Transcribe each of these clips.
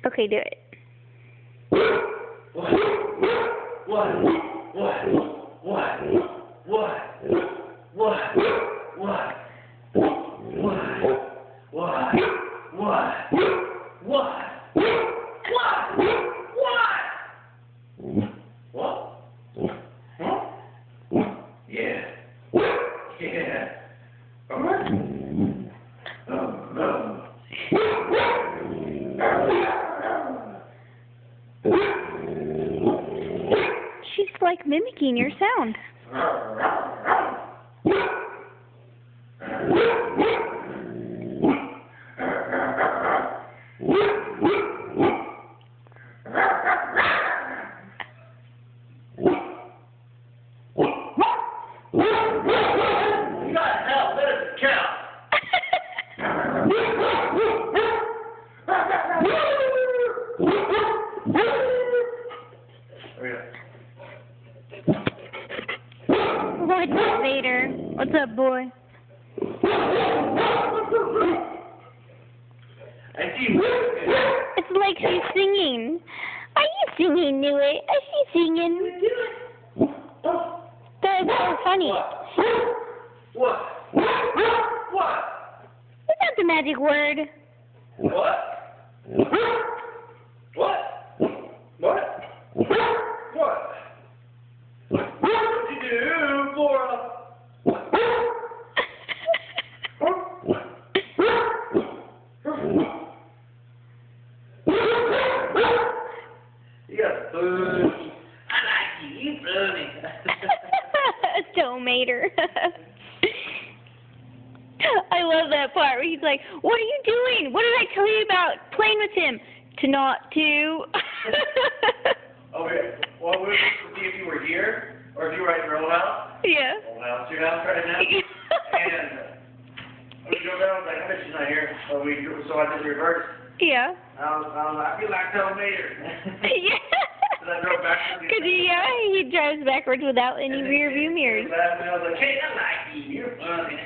Okay, do it. What? What? What? What? What? What? What? What? What? What? What? Huh? Yeah. Yeah. All right. She's like mimicking your sound. You got help. Let it count. What's up, Vader? What's up, boy? I see. It's like she's singing. Are you singing, Newit? Is she singing? That is so funny. What? What? It's not the magic word. What? What? What? What? What did you do, Laura? You got food. I like you. You funny. Tomater. I love that part where he's like, "What are you doing? What did I tell you about playing with him? To not to." Okay. Well, we'll see if you were here or if you were at your old house. Yeah. Old house, your house right now. And we go down. Like, I bet she's not here. So I did reverse. Yeah. I feel like tomater. Yeah. So I drove backwards. Because he drives backwards without any rear view mirrors. And I was like, hey, I like you. You're funny.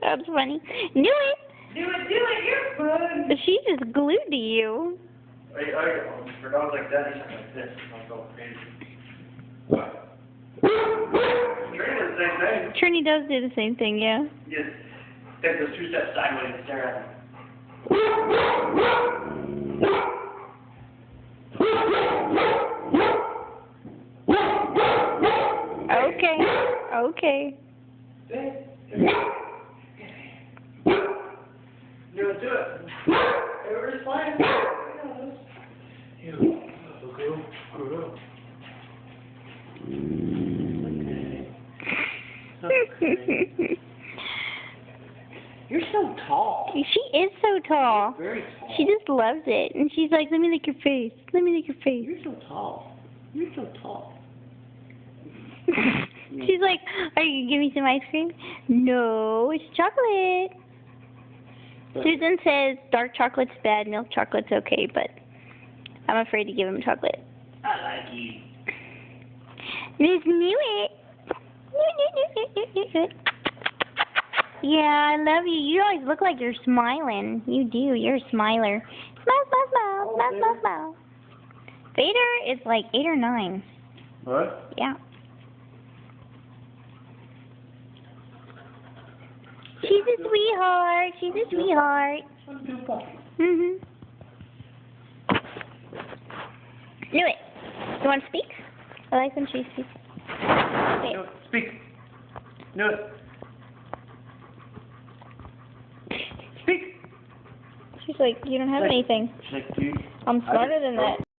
That's funny. Knew it. Do it. You're funny. She's just glued to you. For dogs like that, he's like this. I'm going crazy. Trini does the same thing. Trini does do the same thing, yeah. Just take those 2 steps sideways and stare at him. Okay. Okay. Do it. Everybody's fine. You're so tall. She is so tall. Very tall. She just loves it. And she's like, let me lick your face. Let me lick your face. You're so tall. You're so tall. She's like, are you going to give me some ice cream? No, it's chocolate. Susan says dark chocolate's bad, milk chocolate's okay, but I'm afraid to give him chocolate. I like you. Miss Newit. Yeah, I love you. You always look like you're smiling. You do. You're a smiler. Smile, smile, smile, smile, smile, smile. Vader is like 8 or 9. What? Yeah. She's a sweetheart. She's a sweetheart. Mhm. Knew it. You want to speak? I like when she speaks. Okay. No, speak. No. Speak. She's like, you don't have anything. She's like, dude. I'm smarter than that.